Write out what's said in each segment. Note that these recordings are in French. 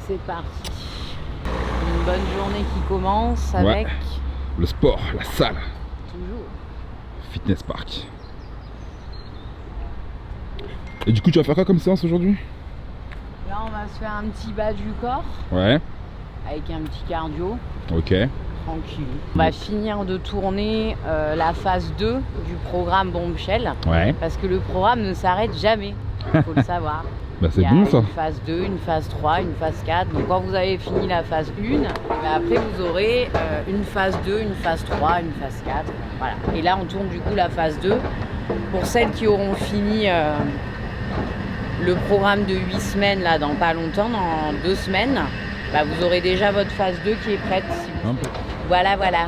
C'est parti. Une bonne journée qui commence avec... le sport, la salle. Toujours. Fitness Park. Et du coup, tu vas faire quoi comme séance aujourd'hui? Là, on va se faire un petit bas du corps. Ouais. Avec un petit cardio. Ok. Tranquille. On va finir de tourner la phase 2 du programme Bombshell. Ouais. Parce que le programme ne s'arrête jamais. Il faut le savoir. Bah c'est bon ça. Une phase 2, une phase 3, une phase 4. Donc quand vous avez fini la phase 1, après vous aurez une phase 2, une phase 3, une phase 4. Voilà. Et là on tourne du coup la phase 2. Pour celles qui auront fini le programme de 8 semaines là dans pas longtemps, dans 2 semaines, bah, vous aurez déjà votre phase 2 qui est prête. Si vous... Voilà, voilà.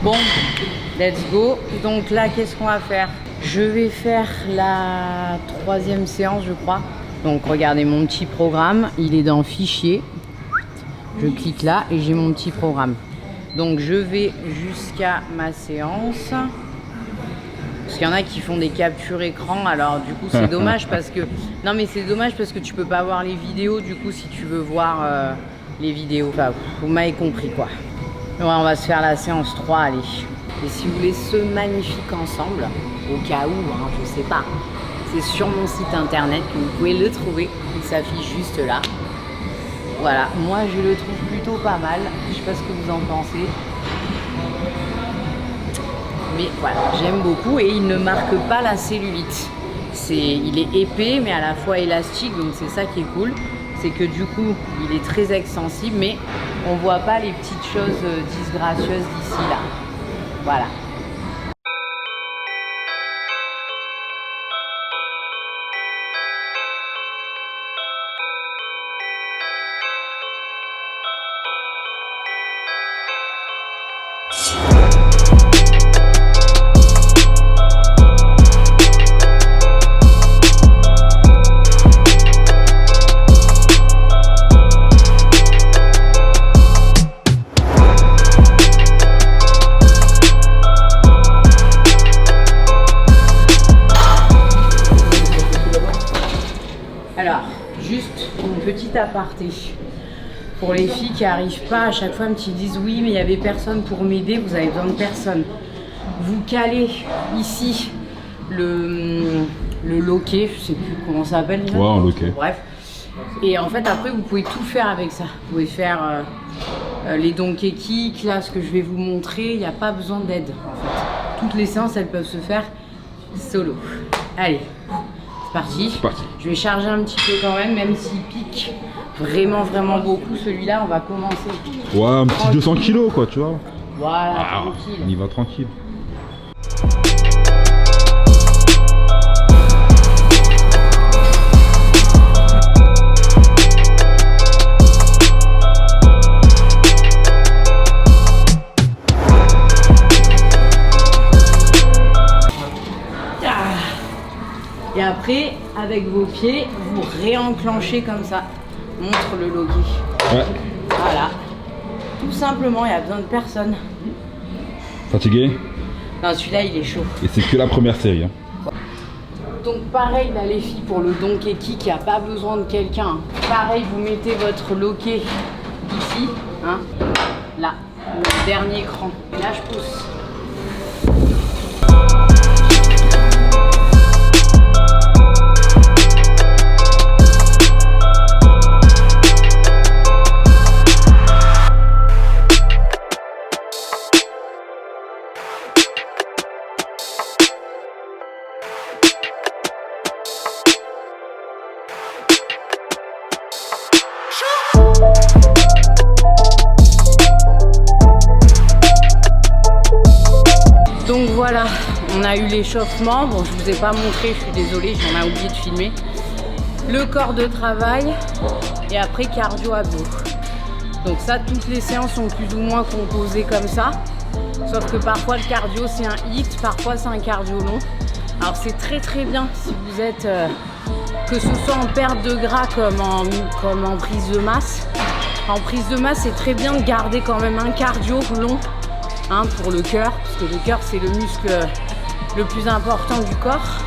Bon, let's go. Donc là, qu'est-ce qu'on va faire? Je vais faire la 3e séance, je crois. Donc regardez mon petit programme, il est dans Fichier. Je clique là et j'ai mon petit programme. Donc je vais jusqu'à ma séance. Parce qu'il y en a qui font des captures écran, alors du coup c'est dommage parce que... Non mais c'est dommage parce que tu peux pas voir les vidéos du coup si tu veux voir les vidéos. Enfin, vous m'avez compris quoi. Ouais, on va se faire la séance 3, allez. Et si vous voulez ce magnifique ensemble, au cas où, hein, je sais pas, c'est sur mon site internet que vous pouvez le trouver. Il s'affiche juste là. Voilà, moi je le trouve plutôt pas mal. Je sais pas ce que vous en pensez. Mais voilà, j'aime beaucoup et il ne marque pas la cellulite. Il est épais mais à la fois élastique, donc c'est ça qui est cool. C'est que du coup, il est très extensible, mais on voit pas les petites choses disgracieuses d'ici là. Voilà. Alors, juste une petite aparté. Pour les filles qui n'arrivent pas, à chaque fois me disent oui, mais il n'y avait personne pour m'aider, vous avez besoin de personne. Vous calez ici le loquet, je sais plus comment ça s'appelle. Ouais, un loquet. Bref. Et en fait, après, vous pouvez tout faire avec ça. Vous pouvez faire les donkey kicks, là, ce que je vais vous montrer, il n'y a pas besoin d'aide. En fait. Toutes les séances, elles peuvent se faire solo. Allez. C'est parti. C'est parti. Je vais charger un petit peu quand même s'il pique vraiment beaucoup. Celui-là, on va commencer. Ouais, un petit tranquille. 200 kilos quoi, tu vois. Voilà, tranquille. On y va tranquille. Et après, avec vos pieds, vous réenclenchez comme ça. Montre le loquet. Ouais. Voilà. Tout simplement, il n'y a besoin de personne. Fatigué? Non, celui-là, il est chaud. Et c'est que la première série. Hein. Donc pareil, là, les filles, pour le donkey kick, il n'y a pas besoin de quelqu'un. Pareil, vous mettez votre loquet ici. Hein, là, le dernier cran. Et là, je pousse. Donc voilà, on a eu l'échauffement. Bon, je vous ai pas montré, je suis désolée, j'en ai oublié de filmer. Le corps de travail et après cardio abdos. Donc ça, toutes les séances sont plus ou moins composées comme ça. Sauf que parfois le cardio c'est un hit, parfois c'est un cardio long. Alors c'est très bien si vous êtes que ce soit en perte de gras comme en prise de masse. En prise de masse, c'est très bien de garder quand même un cardio long hein, pour le cœur, parce que le cœur c'est le muscle le plus important du corps.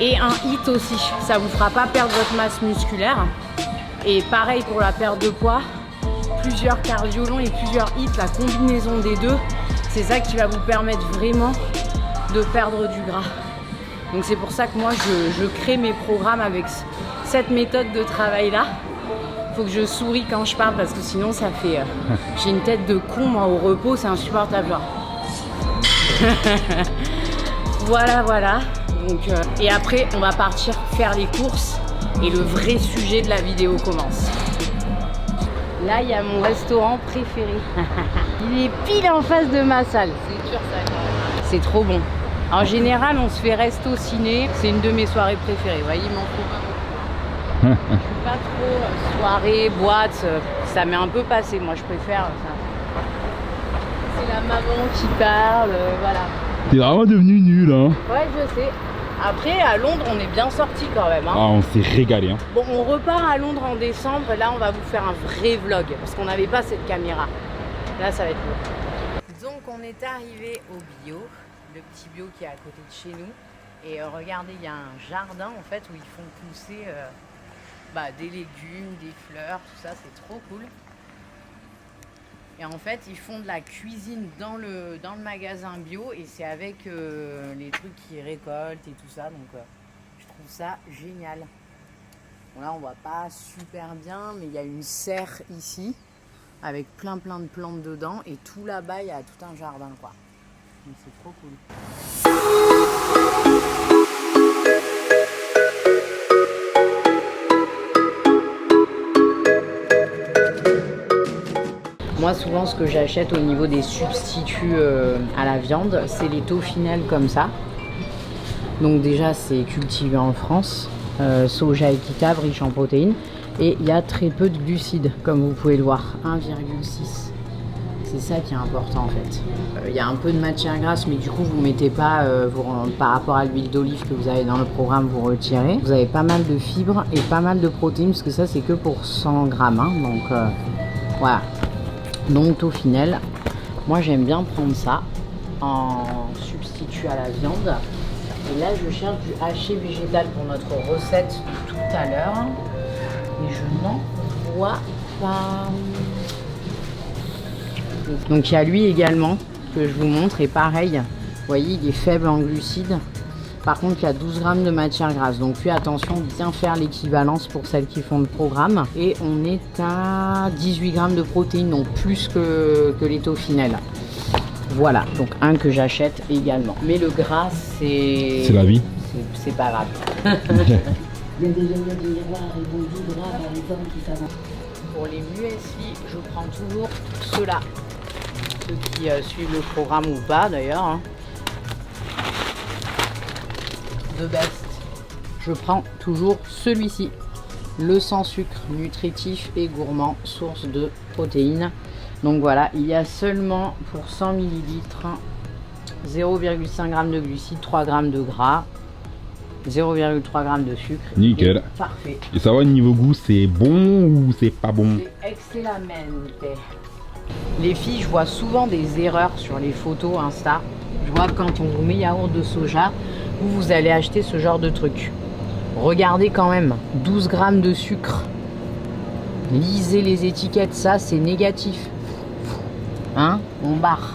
Et un HIIT aussi, ça vous fera pas perdre votre masse musculaire. Et pareil pour la perte de poids, plusieurs cardio longs et plusieurs HIIT, la combinaison des deux, c'est ça qui va vous permettre vraiment de perdre du gras. Donc c'est pour ça que moi je crée mes programmes avec cette méthode de travail là. Faut que je souris quand je parle parce que sinon ça fait... j'ai une tête de con moi au repos, c'est insupportable genre. Voilà. Donc, et après on va partir faire les courses et le vrai sujet de la vidéo commence. Là il y a mon restaurant préféré. Il est pile en face de ma salle. C'est dur ça quand même. C'est trop bon. En général on se fait resto ciné. C'est une de mes soirées préférées. Vous voyez, il m'en faut pas. Je suis pas trop soirée, boîte, ça m'est un peu passé, moi je préfère ça. C'est la maman qui parle, voilà. T'es vraiment devenu nul hein. Ouais je sais. Après à Londres on est bien sorti quand même hein. Ah on s'est régalé hein. Bon on repart à Londres en décembre et là on va vous faire un vrai vlog parce qu'on n'avait pas cette caméra. Là ça va être beau. Donc on est arrivé au bio, le petit bio qui est à côté de chez nous. Et regardez il y a un jardin en fait où ils font pousser des légumes, des fleurs, tout ça, c'est trop cool. Et en fait, ils font de la cuisine dans le magasin bio et c'est avec les trucs qu'ils récoltent et tout ça. Donc, je trouve ça génial. Bon, là, on voit pas super bien, mais il y a une serre ici avec plein de plantes dedans et tout là-bas, il y a tout un jardin, quoi. Donc, c'est trop cool. Moi souvent ce que j'achète au niveau des substituts à la viande, c'est les toffinelles comme ça. Donc déjà c'est cultivé en France, soja équitable, riche en protéines. Et il y a très peu de glucides comme vous pouvez le voir, 1,6. C'est ça qui est important en fait. Il y a un peu de matière grasse mais du coup vous mettez pas, par rapport à l'huile d'olive que vous avez dans le programme, vous retirez. Vous avez pas mal de fibres et pas mal de protéines parce que ça c'est que pour 100 grammes. Hein, donc voilà. Donc toffinelle, moi j'aime bien prendre ça en substitut à la viande. Et là je cherche du haché végétal pour notre recette de tout à l'heure. Et je n'en vois pas. Donc il y a lui également que je vous montre et pareil, vous voyez il est faible en glucides. Par contre, il y a 12 grammes de matière grasse. Donc, puis attention, bien faire l'équivalence pour celles qui font le programme. Et on est à 18 grammes de protéines, donc plus que les toffinelles. Voilà, donc un que j'achète également. Mais le gras, c'est la vie. C'est pas grave. Il y a des miroirs et bon gras par exemple qui s'avancent. Pour les muesli, je prends toujours ceux-là. Ceux qui suivent le programme ou pas d'ailleurs. Hein. De best. Je prends toujours celui-ci, le sans sucre, nutritif et gourmand, source de protéines. Donc voilà, il y a seulement pour 100 ml 0,5 g de glucides, 3 g de gras, 0,3 g de sucre. Nickel. Parfait. Et ça va, niveau goût, c'est bon ou c'est pas bon? C'est excellamente. Les filles, je vois souvent des erreurs sur les photos Insta. Je vois quand on vous met yaourt de soja, vous allez acheter ce genre de truc. Regardez quand même, 12 grammes de sucre. Lisez les étiquettes, ça c'est négatif. Hein? On barre.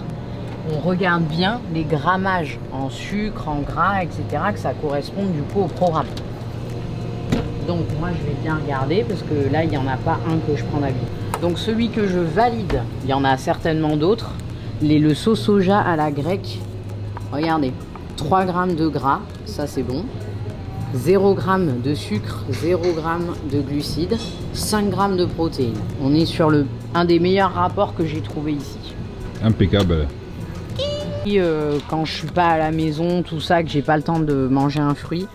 On regarde bien les grammages en sucre, en gras, etc. que ça corresponde du coup au programme. Donc moi je vais bien regarder parce que là il n'y en a pas un que je prends d'habitude. Donc celui que je valide, il y en a certainement d'autres. Le sauce soja à la grecque, regardez. 3 grammes de gras, ça c'est bon. 0 g de sucre, 0 g de glucides, 5 g de protéines. On est sur un des meilleurs rapports que j'ai trouvé ici. Impeccable. Quand je suis pas à la maison, tout ça, que j'ai pas le temps de manger un fruit,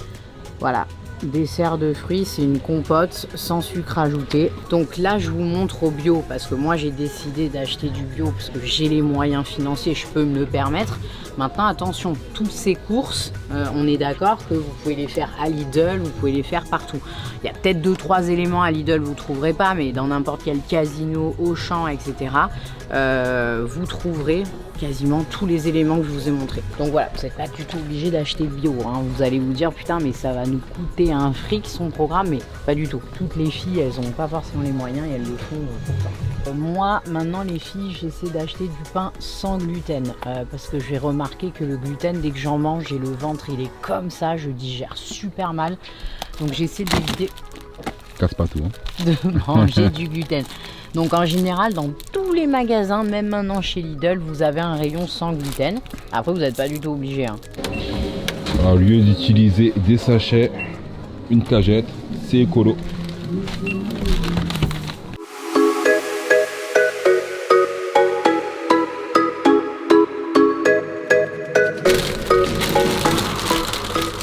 voilà. dessert de fruits, c'est une compote sans sucre ajouté. Donc là, je vous montre au bio parce que moi, j'ai décidé d'acheter du bio parce que j'ai les moyens financiers, je peux me le permettre. Maintenant, attention, toutes ces courses, on est d'accord que vous pouvez les faire à Lidl, vous pouvez les faire partout. Il y a peut-être 2-3 éléments à Lidl, vous ne trouverez pas, mais dans n'importe quel casino, Auchan, etc., vous trouverez quasiment tous les éléments que je vous ai montrés. Donc voilà, vous n'êtes pas du tout obligé d'acheter bio. Hein. Vous allez vous dire, putain, mais ça va nous coûter un fric son programme, mais pas du tout. Toutes les filles, elles n'ont pas forcément les moyens et elles le font pourtant. Moi, maintenant, les filles, j'essaie d'acheter du pain sans gluten parce que j'ai remarqué que le gluten, dès que j'en mange, et le ventre, il est comme ça, je digère super mal. Donc j'essaie d'éviter Casse pas tout. Hein. de manger du gluten. Donc en général, dans tous les magasins, même maintenant chez Lidl, vous avez un rayon sans gluten. Après, vous n'êtes pas du tout obligé. Hein. Alors, au lieu d'utiliser des sachets, une cagette, c'est écolo.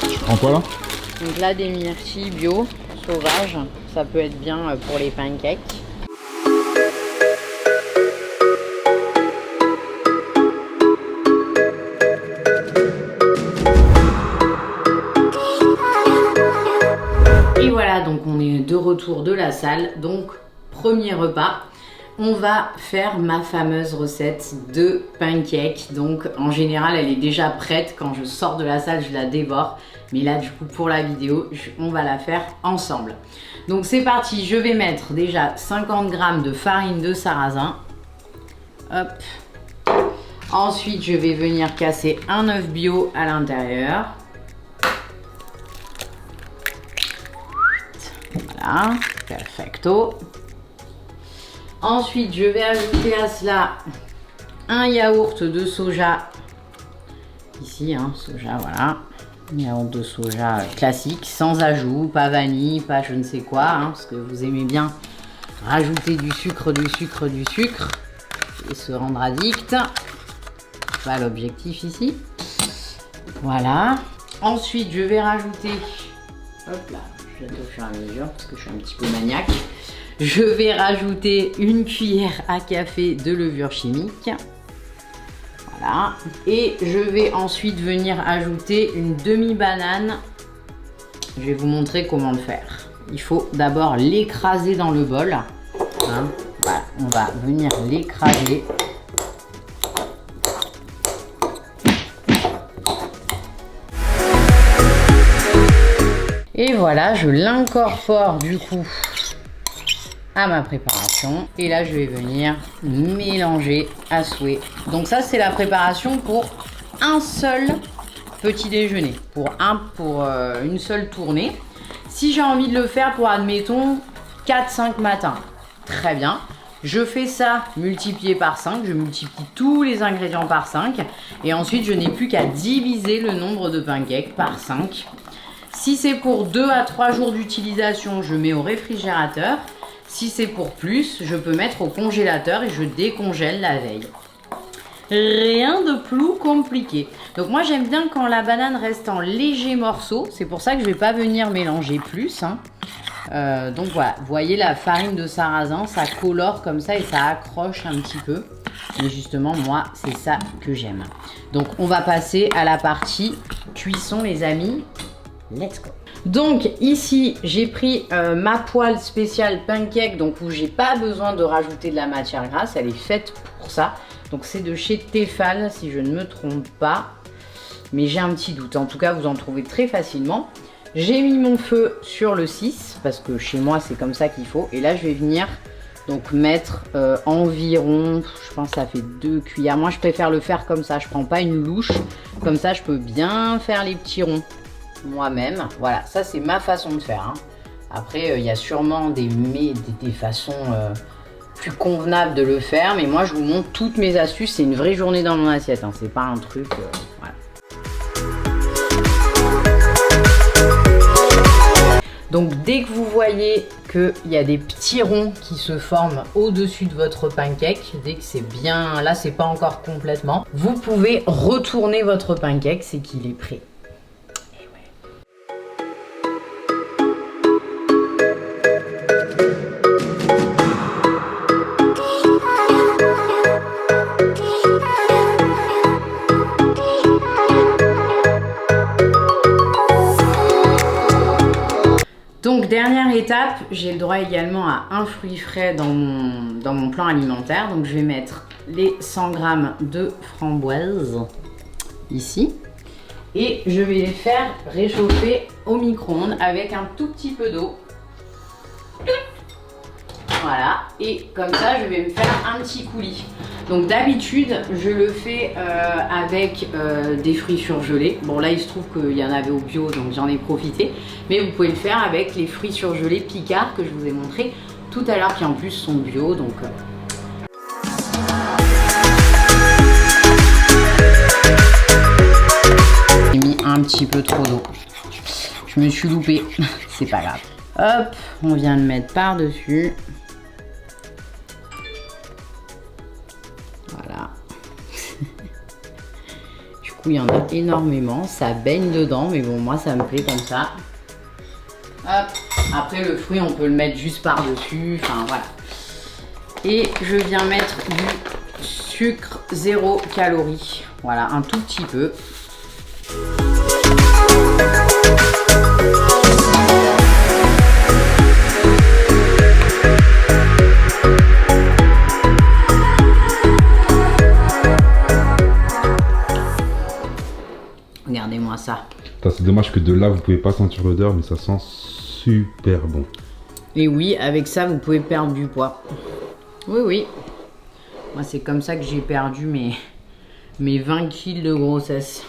Je prends quoi là? Donc là, des myrtilles bio, sauvages, ça peut être bien pour les pancakes. Et voilà, donc on est de retour de la salle. Donc, premier repas. On va faire ma fameuse recette de pancakes. Donc en général, elle est déjà prête. Quand je sors de la salle, je la dévore. Mais là, du coup, pour la vidéo, on va la faire ensemble. Donc c'est parti. Je vais mettre déjà 50 g de farine de sarrasin. Hop. Ensuite, je vais venir casser un œuf bio à l'intérieur. Voilà, perfecto. Ensuite, je vais ajouter à cela un yaourt de soja. Ici, hein, soja, voilà. Yaourt de soja classique, sans ajout, pas vanille, pas je ne sais quoi, hein, parce que vous aimez bien rajouter du sucre et se rendre addict. Pas l'objectif ici. Voilà. Ensuite, je vais rajouter, hop là, je vais au fur et à mesure parce que je suis un petit peu maniaque. Je vais rajouter une cuillère à café de levure chimique. Voilà. Et je vais ensuite venir ajouter une demi-banane. Je vais vous montrer comment le faire. Il faut d'abord l'écraser dans le bol. Hein. Voilà. On va venir l'écraser. Et voilà, je l'incorpore du coup à ma préparation. Et là, je vais venir mélanger à souhait. Donc ça, c'est la préparation pour un seul petit déjeuner. Pour une seule tournée. Si j'ai envie de le faire pour, admettons, 4-5 matins, très bien. Je fais ça multiplié par 5. Je multiplie tous les ingrédients par 5. Et ensuite, je n'ai plus qu'à diviser le nombre de pancakes par 5. Si c'est pour 2 à 3 jours d'utilisation, je mets au réfrigérateur. Si c'est pour plus, je peux mettre au congélateur et je décongèle la veille. Rien de plus compliqué. Donc moi j'aime bien quand la banane reste en légers morceaux. C'est pour ça que je ne vais pas venir mélanger plus. Hein. Donc voilà, vous voyez la farine de sarrasin, ça colore comme ça et ça accroche un petit peu. Mais justement moi c'est ça que j'aime. Donc on va passer à la partie cuisson les amis. Let's go. Donc ici j'ai pris ma poêle spéciale pancake, donc où j'ai pas besoin de rajouter de la matière grasse, elle est faite pour ça. Donc c'est de chez Tefal si je ne me trompe pas, mais j'ai un petit doute. En tout cas vous en trouvez très facilement. J'ai mis mon feu sur le 6 parce que chez moi c'est comme ça qu'il faut. Et là je vais venir donc mettre environ, je pense que ça fait 2 cuillères. Moi je préfère le faire comme ça, je prends pas une louche, comme ça je peux bien faire les petits ronds moi-même. Voilà, ça c'est ma façon de faire. Hein. Après, il y a sûrement des façons plus convenables de le faire, mais moi je vous montre toutes mes astuces. C'est une vraie journée dans mon assiette, hein. C'est pas un truc. Voilà. Donc dès que vous voyez qu'il y a des petits ronds qui se forment au-dessus de votre pancake, dès que c'est bien, là c'est pas encore complètement, vous pouvez retourner votre pancake, c'est qu'il est prêt. étape, j'ai le droit également à un fruit frais dans mon plan alimentaire. Donc je vais mettre les 100 g de framboises ici. Et je vais les faire réchauffer au micro-ondes avec un tout petit peu d'eau. Voilà, et comme ça je vais me faire un petit coulis. Donc d'habitude je le fais avec des fruits surgelés. Bon là il se trouve qu'il y en avait au bio donc j'en ai profité. Mais vous pouvez le faire avec les fruits surgelés Picard que je vous ai montré tout à l'heure qui en plus sont bio. Donc j'ai mis un petit peu trop d'eau. Je me suis loupée, c'est pas grave. Hop, on vient de mettre par-dessus. Voilà. Du coup, il y en a énormément. Ça baigne dedans, mais bon, moi, ça me plaît comme ça. Hop. Après, le fruit, on peut le mettre juste par-dessus. Enfin, voilà. Et je viens mettre du sucre 0 calories. Voilà, un tout petit peu. Regardez-moi ça. C'est dommage que de là, vous pouvez pas sentir l'odeur, mais ça sent super bon. Et oui, avec ça, vous pouvez perdre du poids. Oui, oui. Moi, c'est comme ça que j'ai perdu mes 20 kilos de grossesse.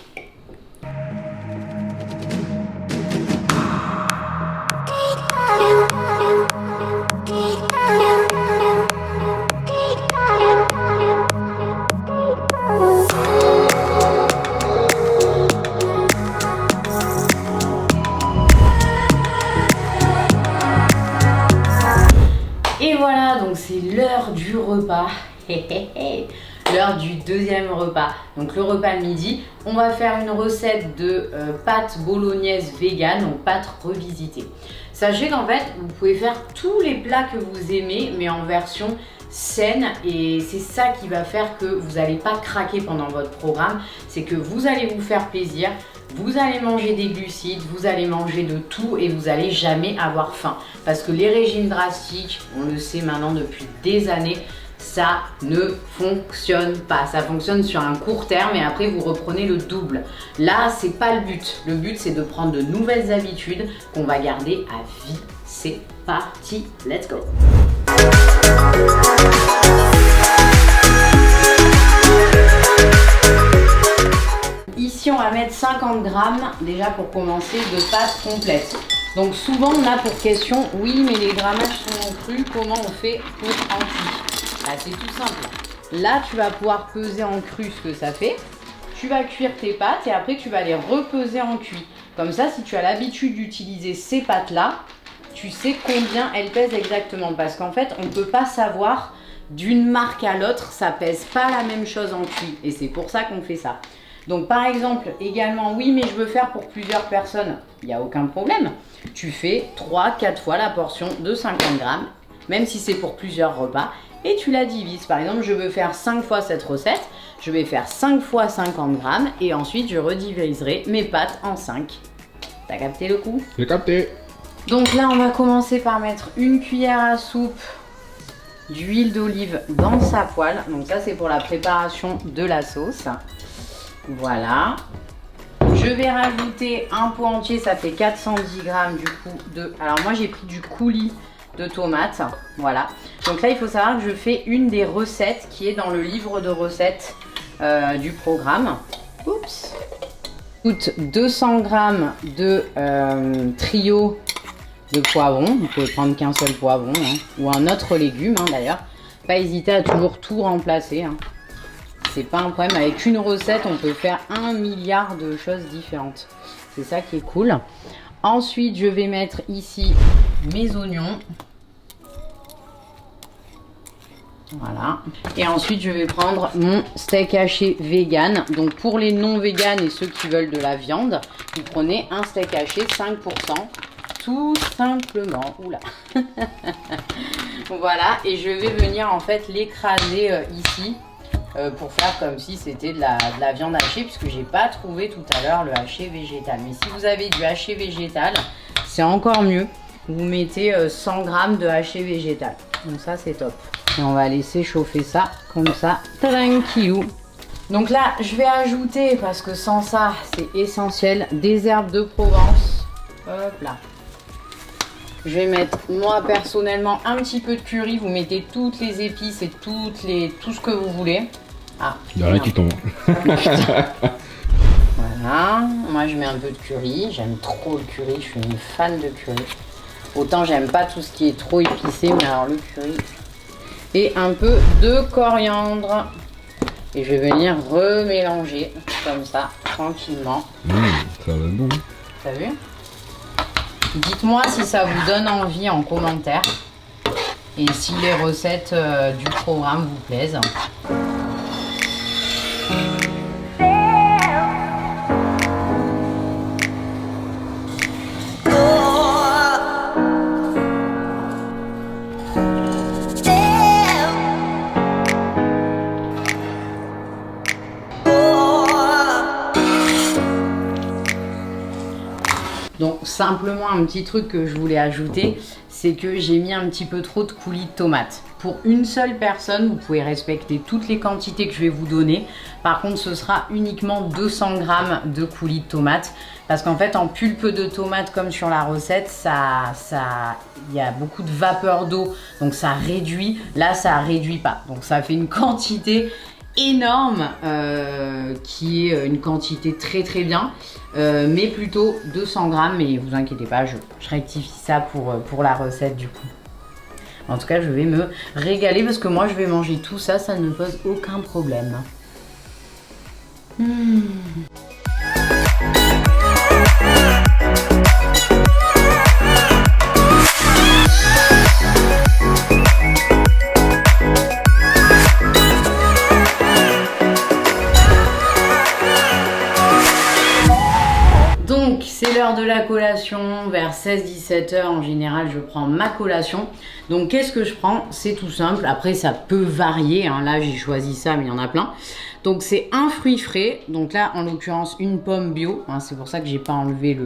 Et voilà, donc c'est l'heure du repas. L'heure du deuxième repas. Donc le repas de midi, on va faire une recette de pâtes bolognaise vegan, donc pâtes revisitées. Sachez qu'en fait, vous pouvez faire tous les plats que vous aimez, mais en version saine, et c'est ça qui va faire que vous n'allez pas craquer pendant votre programme. C'est que vous allez vous faire plaisir, vous allez manger des glucides, vous allez manger de tout et vous n'allez jamais avoir faim. Parce que les régimes drastiques, on le sait maintenant depuis des années, ça ne fonctionne pas. Ça fonctionne sur un court terme et après vous reprenez le double. Là, c'est pas le but. Le but, c'est de prendre de nouvelles habitudes qu'on va garder à vie. C'est parti, let's go! Ici, on va mettre 50 grammes déjà pour commencer de pâtes complètes. Donc souvent, on a pour question, oui, mais les grammages sont crus, comment on fait pour en cuit? Bah, c'est tout simple. Là, tu vas pouvoir peser en cru ce que ça fait. Tu vas cuire tes pâtes et après, tu vas les repeser en cuit. Comme ça, si tu as l'habitude d'utiliser ces pâtes-là, tu sais combien elles pèsent exactement. Parce qu'en fait, on ne peut pas savoir d'une marque à l'autre, ça pèse pas la même chose en cuit. Et c'est pour ça qu'on fait ça. Donc par exemple, également, oui, mais je veux faire pour plusieurs personnes. Il n'y a aucun problème. Tu fais 3-4 fois la portion de 50 grammes, même si c'est pour plusieurs repas. Et tu la divises. Par exemple, je veux faire 5 fois cette recette. Je vais faire 5 fois 50 grammes. Et ensuite, je rediviserai mes pâtes en 5. T'as capté le coup? J'ai capté. Donc là, on va commencer par mettre une cuillère à soupe d'huile d'olive dans sa poêle. Donc ça, c'est pour la préparation de la sauce. Voilà. Je vais rajouter un pot entier, ça fait 410 grammes du coup de... Alors moi, j'ai pris du coulis de tomates. Voilà. Donc là, il faut savoir que je fais une des recettes qui est dans le livre de recettes du programme. Oups. 200 grammes de trio de poivrons. Vous pouvez prendre qu'un seul poivron hein, ou un autre légume hein, d'ailleurs. Pas hésiter à toujours tout remplacer. Hein. C'est pas un problème. Avec une recette, on peut faire 1 milliard de choses différentes. C'est ça qui est cool. Ensuite, je vais mettre ici mes oignons. Voilà. Et ensuite, je vais prendre mon steak haché vegan. Donc, pour les non véganes et ceux qui veulent de la viande, vous prenez un steak haché 5%. Tout simplement. Oula. Voilà. Et je vais venir en fait l'écraser ici. Pour faire comme si c'était de la viande hachée, puisque j'ai pas trouvé tout à l'heure le haché végétal. Mais si vous avez du haché végétal, c'est encore mieux. vous mettez 100 g de hachis végétal. Donc ça c'est top. Et on va laisser chauffer ça comme ça, tranquillou. Donc là je vais ajouter, parce que sans ça c'est essentiel, des herbes de Provence. Hop là. Je vais mettre, moi personnellement, un petit peu de curry. Vous mettez toutes les épices et tout ce que vous voulez. Ah, il n'y a rien qui tombe. Voilà, moi je mets un peu de curry. J'aime trop le curry, je suis une fan de curry. Autant j'aime pas tout ce qui est trop épicé, mais alors le curry. Et un peu de coriandre. Et je vais venir remélanger comme ça, tranquillement. Ça va être bon. T'as vu? Dites-moi si ça vous donne envie en commentaire et si les recettes du programme vous plaisent. Donc simplement un petit truc que je voulais ajouter, c'est que j'ai mis un petit peu trop de coulis de tomates. Pour une seule personne, vous pouvez respecter toutes les quantités que je vais vous donner. Par contre, ce sera uniquement 200 g de coulis de tomates. Parce qu'en fait, en pulpe de tomate, comme sur la recette, il y a beaucoup de vapeur d'eau. Donc ça réduit. Là, ça réduit pas. Donc ça fait une quantité énorme qui est une quantité très très bien. Mais plutôt 200 grammes, mais vous inquiétez pas, je rectifie ça pour la recette du coup. En tout cas, je vais me régaler parce que moi je vais manger tout ça, ça ne me pose aucun problème. Donc c'est l'heure de la collation, vers 16-17 h en général je prends ma collation. Donc qu'est-ce que je prends? C'est tout simple, après ça peut varier, hein. Là j'ai choisi ça mais il y en a plein. Donc c'est un fruit frais, donc là en l'occurrence une pomme bio, hein, c'est pour ça que j'ai pas enlevé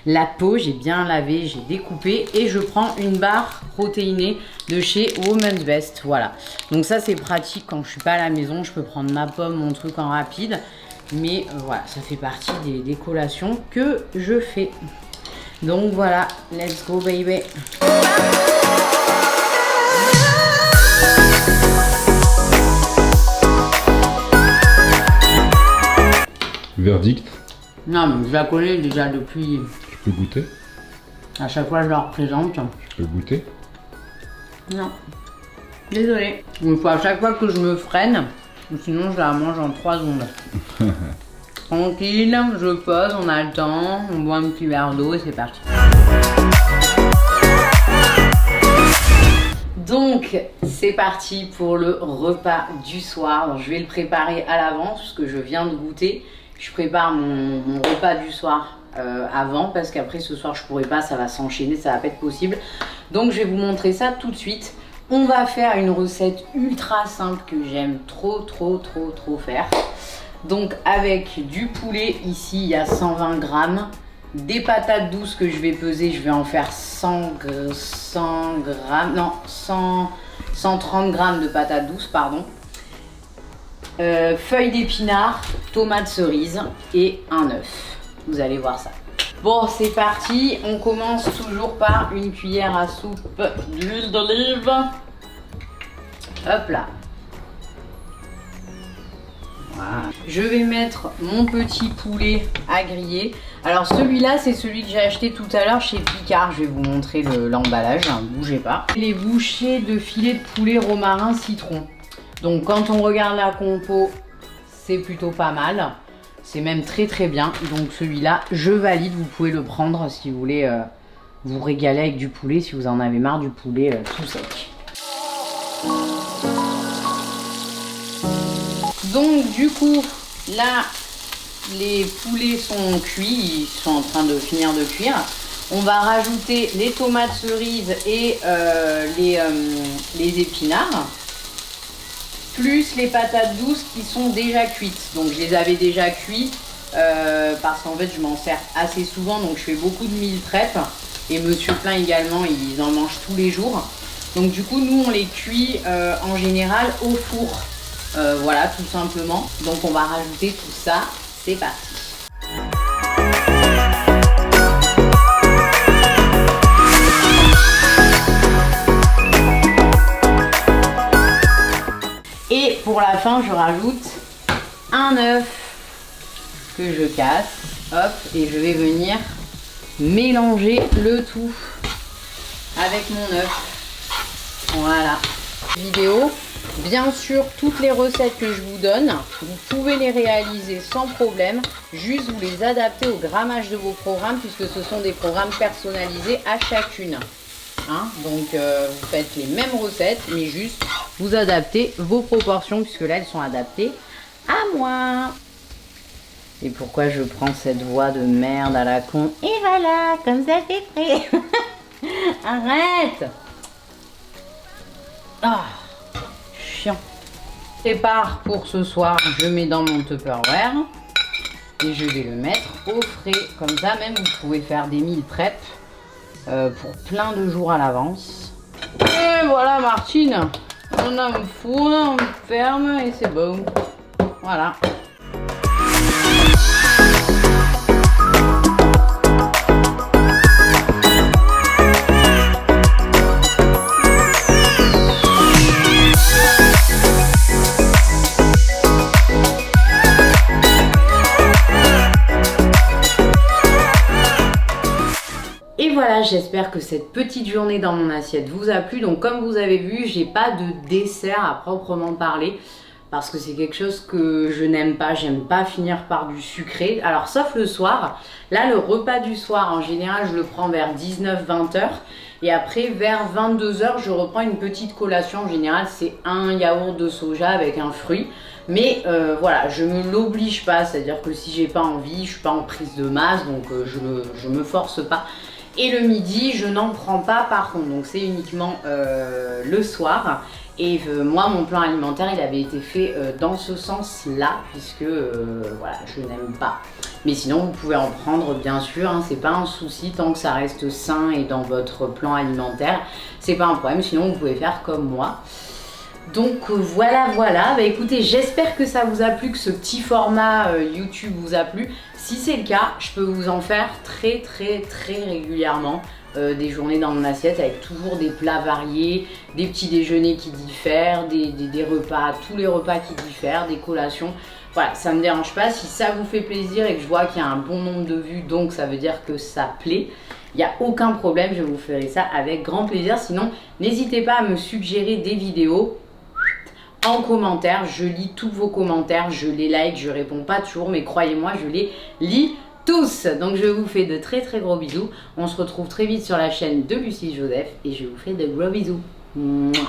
la peau, j'ai bien lavé, j'ai découpé et je prends une barre protéinée de chez Woman's Best, voilà. Donc ça c'est pratique quand je suis pas à la maison, je peux prendre ma pomme, mon truc en rapide. Mais voilà, ça fait partie des collations que je fais. Donc voilà, let's go baby. Verdict? Non, mais je la connais déjà depuis... Tu peux goûter? À chaque fois, je la représente. Tu peux goûter? Non. Désolée. Il faut à chaque fois que je me freine, sinon je la mange en 3 secondes. Tranquille, je pose, on a le temps, on boit un petit verre d'eau et c'est parti. Donc c'est parti pour le repas du soir. Donc, je vais le préparer à l'avance parce que je viens de goûter. Je prépare mon repas du soir avant parce qu'après ce soir je pourrai pas, ça va s'enchaîner, ça va pas être possible. Donc je vais vous montrer ça tout de suite. On va faire une recette ultra simple que j'aime trop faire. Donc avec du poulet, ici il y a 120 grammes, des patates douces que je vais peser, je vais en faire 130 grammes de patates douces, pardon. Feuilles d'épinards, tomates cerises et un œuf. Vous allez voir ça. Bon, c'est parti. On commence toujours par une cuillère à soupe d'huile d'olive. Hop là. Voilà. Je vais mettre mon petit poulet à griller. Alors celui-là, c'est celui que j'ai acheté tout à l'heure chez Picard. Je vais vous montrer l'emballage, hein, bougez pas. Les bouchées de filet de poulet romarin citron. Donc quand on regarde la compo, c'est plutôt pas mal. C'est même très bien. Donc celui-là, je valide. Vous pouvez le prendre si vous voulez vous régaler avec du poulet, si vous en avez marre du poulet tout sec. Donc du coup, là, les poulets sont cuits, ils sont en train de finir de cuire. On va rajouter les tomates cerises et les épinards, plus les patates douces qui sont déjà cuites. Donc je les avais déjà cuits parce qu'en fait je m'en sers assez souvent, donc je fais beaucoup de meal prep. Et Monsieur Plein également, ils en mangent tous les jours. Donc du coup, nous, on les cuit en général au four. Voilà, tout simplement. Donc on va rajouter tout ça. C'est parti. Et pour la fin, je rajoute un œuf que je casse. Hop, et je vais venir mélanger le tout avec mon œuf. Voilà. Vidéo. Bien sûr, toutes les recettes que je vous donne, vous pouvez les réaliser sans problème. Juste vous les adaptez au grammage de vos programmes puisque ce sont des programmes personnalisés à chacune. Hein, donc vous faites les mêmes recettes mais juste vous adaptez vos proportions puisque là elles sont adaptées à moi. Et pourquoi je prends cette voix de merde à la con? Et voilà, comme ça c'est fait. Arrête. Ah, chiant. Prépare pour ce soir, je mets dans mon Tupperware et je vais le mettre au frais. Comme ça même vous pouvez faire des meal prep pour plein de jours à l'avance. Et voilà Martine, on a un four, on ferme et c'est bon. Voilà. Voilà, j'espère que cette petite journée dans mon assiette vous a plu. Donc comme vous avez vu, j'ai pas de dessert à proprement parler parce que c'est quelque chose que je n'aime pas. J'aime pas finir par du sucré. Alors sauf le soir. Là, le repas du soir, en général, je le prends vers 19-20 h. Et après, vers 22 h, je reprends une petite collation. En général, c'est un yaourt de soja avec un fruit. Mais voilà, je me l'oblige pas. C'est-à-dire que si j'ai pas envie, je suis pas en prise de masse. Donc je me force pas. Et le midi, je n'en prends pas par contre, donc c'est uniquement le soir. Et moi, mon plan alimentaire, il avait été fait dans ce sens-là, puisque voilà, je n'aime pas. Mais sinon, vous pouvez en prendre, bien sûr, hein, c'est pas un souci tant que ça reste sain et dans votre plan alimentaire, c'est pas un problème. Sinon, vous pouvez faire comme moi. Donc voilà. Bah, écoutez, j'espère que ça vous a plu, que ce petit format YouTube vous a plu. Si c'est le cas, je peux vous en faire très régulièrement des journées dans mon assiette avec toujours des plats variés, des petits déjeuners qui diffèrent, des repas, tous les repas qui diffèrent, des collations. Voilà, ça me dérange pas. Si ça vous fait plaisir et que je vois qu'il y a un bon nombre de vues, donc ça veut dire que ça plaît. Il n'y a aucun problème, je vous ferai ça avec grand plaisir. Sinon, n'hésitez pas à me suggérer des vidéos en commentaire. Je lis tous vos commentaires, je les like, je réponds pas toujours, mais croyez-moi, je les lis tous. Donc je vous fais de très gros bisous. On se retrouve très vite sur la chaîne de Lucie Joseph et je vous fais de gros bisous. Mouah.